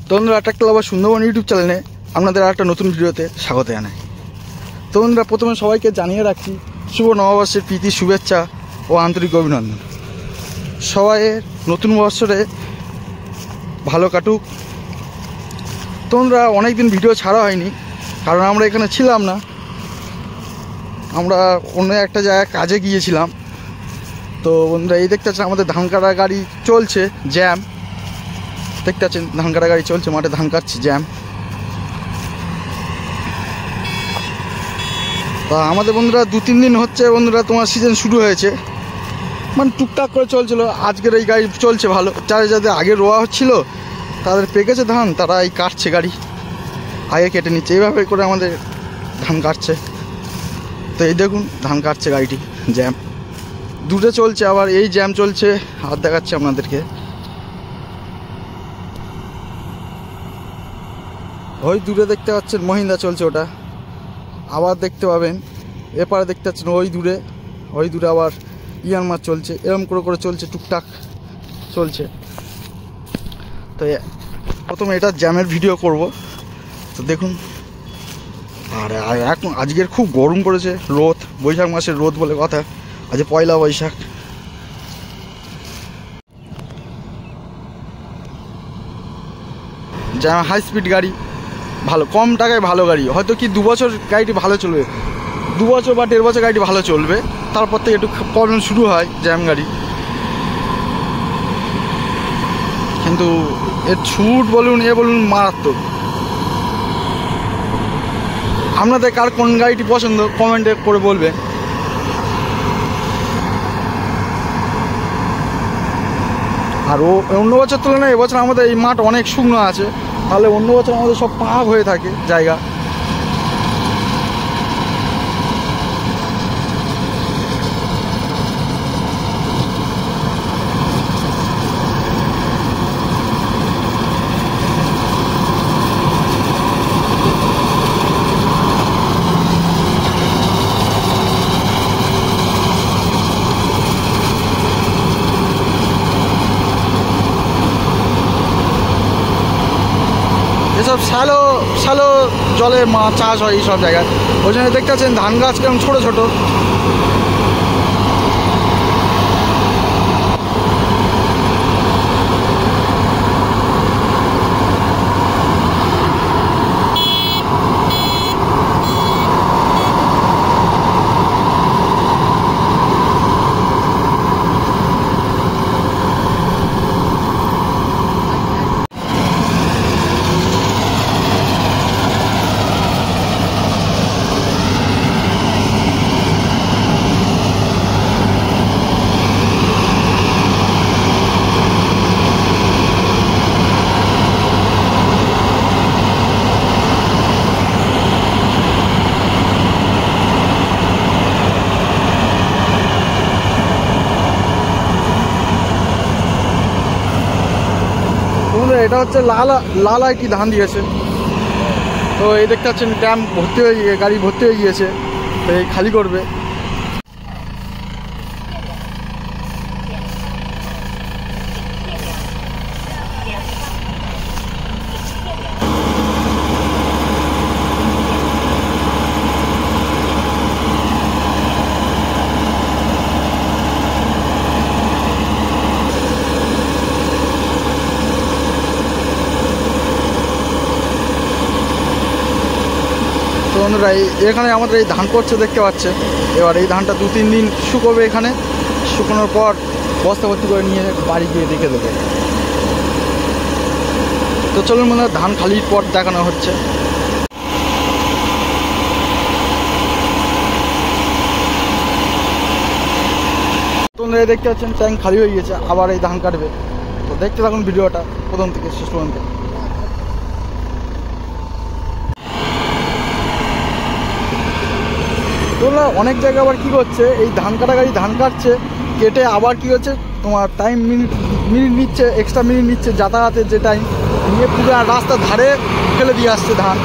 তো বন্ধুরা, ট্রাক্টর লাভার সুন্দরবন ইউটিউব চ্যানেলে আপনাদের একটা নতুন ভিডিওতে স্বাগত জানাই। তো বন্ধুরা, প্রথমে সবাইকে জানিয়ে রাখছি শুভ নববর্ষের প্রীতি শুভেচ্ছা ও আন্তরিক অভিনন্দন। সবাইয়ের নতুন বৎসরে ভালো কাটুক। তো বন্ধুরা, অনেকদিন ভিডিও ছাড়া হয়নি, কারণ আমরা এখানে ছিলাম না, আমরা অন্য একটা জায়গায় কাজে গিয়েছিলাম। তো বন্ধুরা, এই দেখতে পাচ্ছেন আমাদের ধান কাটা গাড়ি চলছে, জ্যাম দেখতে পাচ্ছেন, ধান কাটা গাড়ি চলছে, মাঠে ধান কাটছে, জ্যাম। তা আমাদের বন্ধুরা 2-3 দিন হচ্ছে বন্ধুরা তোমার সিজন শুরু হয়েছে, মানে টুকটাক করে চলছিল। আজকের এই গাড়ি চলছে ভালো, যাদের আগে রোয়া হচ্ছিল তাদের পেকেছে ধান, তারা এই কাটছে, গাড়ি আগে কেটে নিচ্ছে, এইভাবে করে আমাদের ধান কাটছে। তো এই দেখুন ধান কাটছে গাড়িটি, জ্যাম দূরে চলছে, আবার এই জ্যাম চলছে, আর দেখাচ্ছে আপনাদেরকে। ওই দূরে দেখতে পাচ্ছেন মহিন্দ্রা চলছে, ওটা আবার দেখতে পাবেন। এপারে দেখতে পাচ্ছেন ওই দূরে আবার ইয়ানমার চলছে, এরম করে চলছে, টুকটাক চলছে। তো প্রথমে এটা জ্যামের ভিডিও করব। তো দেখুন, আর এখন আজকের খুব গরম পড়েছে, রোদ, বৈশাখ মাসের রোদ বলে কথা, আজ পয়লা বৈশাখ। জ্যাম, হাই স্পিড গাড়ি, ভালো, কম টাকায় ভালো গাড়ি, হয়তো কি 2 বছর গাড়িটি ভালো চলবে, 2 বছর বা 1.5 বছর গাড়িটি ভালো চলবে, তারপর থেকে একটু প্রবলেম শুরু হয় জ্যাম গাড়ি। কিন্তু এর ছুট বলুন, বলুন, মারাত্মক। আপনাদের কার কোন গাড়িটি পছন্দ কমেন্টে করে বলবেন। আর অন্য বছর তুলনায় এবছর আমাদের এই মাঠ অনেক শুকনো আছে, তাহলে অন্য বছর আমাদের সব পাক হয়ে থাকে জায়গা। এসব শ্যালো জলে মাছ চাষ হয় এইসব জায়গায়, ওই জন্য দেখতে পাচ্ছেন ধান গাছ কেমন ছোটো ছোটো। এটা হচ্ছে লালা কি ধান দিয়েছে। তো এই দেখতে পাচ্ছেন ড্যাম ভর্তি হয়ে গিয়ে, গাড়ি ভর্তি হয়ে গিয়েছে, তো এই খালি করবে। তো বন্ধুরা, এখানে আমাদের এই ধান করছে দেখতে পাচ্ছে। এবার এই ধানটা 2-3 দিন শুকোবে, এখানে শুকোনোর পর বস্তা ভর্তি করে নিয়ে বাড়ি গিয়ে রেখে দেবে। তো চলুন বন্ধুরা, ধান খালির পর দেখানো হচ্ছে। তোমরা দেখতে পাচ্ছেন ট্যাঙ্ক খালি হয়ে গিয়েছে, আবার এই ধান কাটবে। তো দেখতে থাকুন ভিডিওটা প্রথম থেকে শেষ পর্যন্ত। তোমরা অনেক জায়গায় আবার কী করছে, এই ধান কাটা গাড়ি ধান কাটছে, কেটে আবার কী হচ্ছে তোমার টাইম মিনিট নিচ্ছে, এক্সট্রা মিনিট নিচ্ছে, যাতায়াতের যে টাইম নিয়ে পুরো রাস্তার ধারে ফেলে দিয়ে আসছে ধান।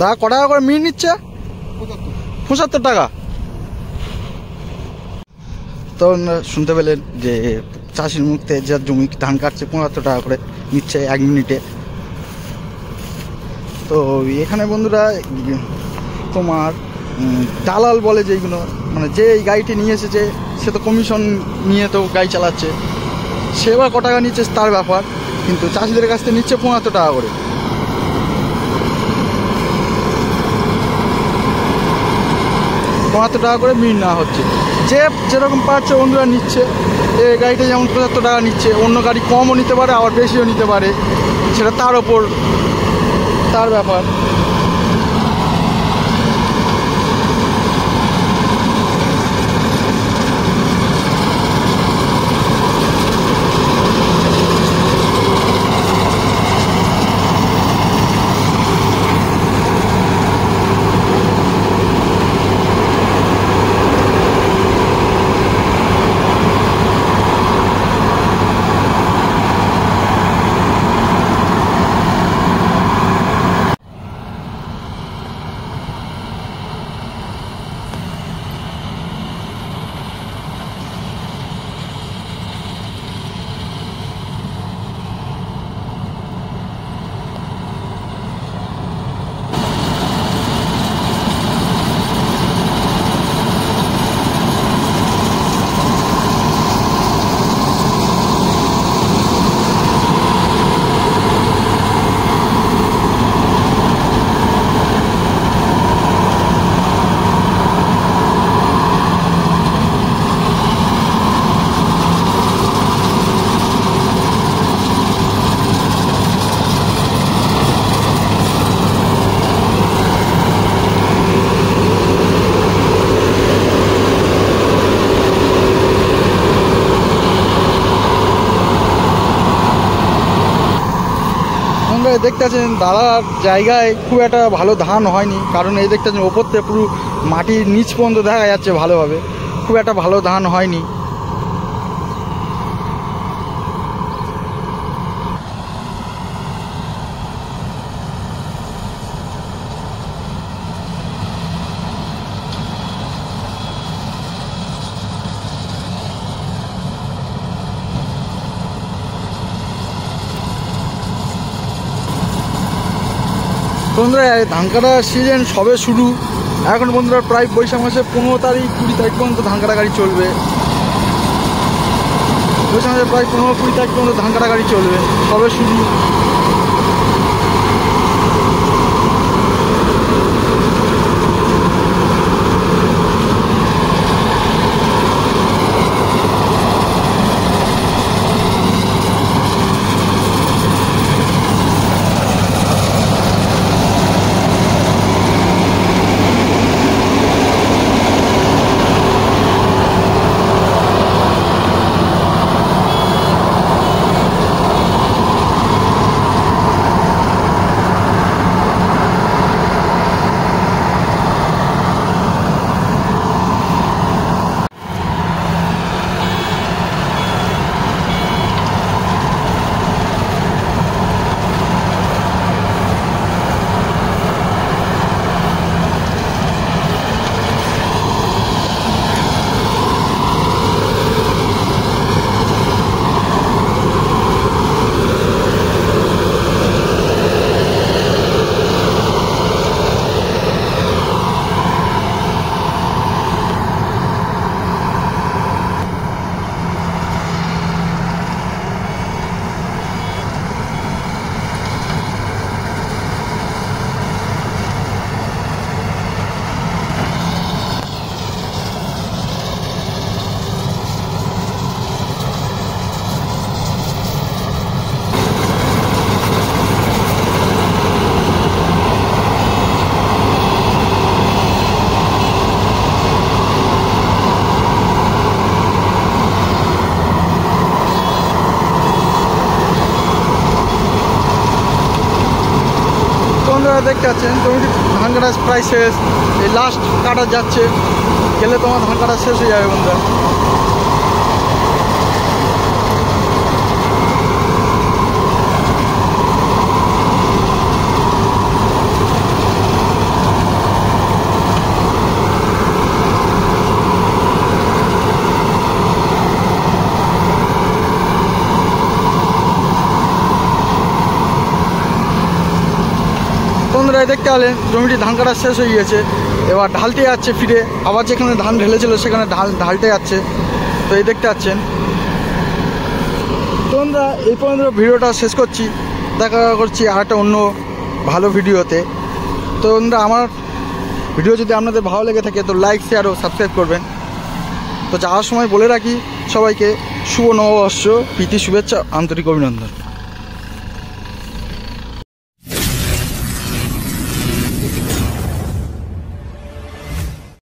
দাদা ক টাকা করে মিনিট নিচ্ছে? 75 টাকা। তো শুনতে পেলেন যে চাষির মুখতে যার জমি ধান কাটছে 75 টাকা করে নিচ্ছে 1 মিনিটে। তো এখানে বন্ধুরা তোমার দালাল বলে যেগুলো, মানে যে এই গাড়িটি নিয়ে এসেছে সে তো কমিশন নিয়ে তো গাড়ি চালাচ্ছে, সে এবার ক টাকা নিচ্ছে তার ব্যাপার, কিন্তু চাষিদের কাছ থেকে নিচ্ছে 75 টাকা করে। 75 টাকা করে মিনিট নেওয়া হচ্ছে। যে যেরকম পাচ্ছে বন্ধুরা নিচ্ছে। এই গাড়িটা যেমন 75 টাকা নিচ্ছে, অন্য গাড়ি কমও নিতে পারে আবার বেশিও নিতে পারে, সেটা তার ওপর, তার ব্যাপার। দেখতে পাচ্ছেন দাদার জায়গায় খুব একটা ভালো ধান হয়নি, কারণ এই দেখতে পাচ্ছেন ওপর থেকে পুরো মাটির নিচ পর্যন্ত দেখা যাচ্ছে ভালোভাবে, খুব একটা ভালো ধান হয়নি। বন্ধুরা ধান কাটার সিজন সবে শুরু, এখন বন্ধুরা প্রায় বৈশাখ মাসে 15 তারিখ 20 তারিখ পর্যন্ত ধান কাটা গাড়ি চলবে। বৈশাখ মাসে প্রায় 15-20 তারিখ পর্যন্ত ধান কাটা গাড়ি চলবে, সবে শুরু। দেখতে পাচ্ছেন জমিটি ধান কাটা প্রায় শেষ, এই লাস্ট কাটা যাচ্ছে, গেলে তোমার ধান কাটা শেষ হয়ে যাবে বন্ধুরা। বন্ধুরা দেখতে পেলেন জমিটি ধান কাটা শেষ হয়ে গিয়েছে, এবার ঢালতে যাচ্ছে ফিরে, আবার যেখানে ধান ঢেলেছিল সেখানে ঢালতে যাচ্ছে। তো এই দেখতে পাচ্ছেন। তো বন্ধুরা এই পর্যন্ত ভিডিওটা শেষ করছি, দেখা করছি আর একটা অন্য ভালো ভিডিওতে। তো বন্ধুরা আমার ভিডিও যদি আপনাদের ভালো লেগে থাকে তো লাইক, শেয়ার ও সাবস্ক্রাইব করবেন। তো যাওয়ার সময় বলে রাখি সবাইকে শুভ নববর্ষ, প্রীতি শুভেচ্ছা, আন্তরিক অভিনন্দন।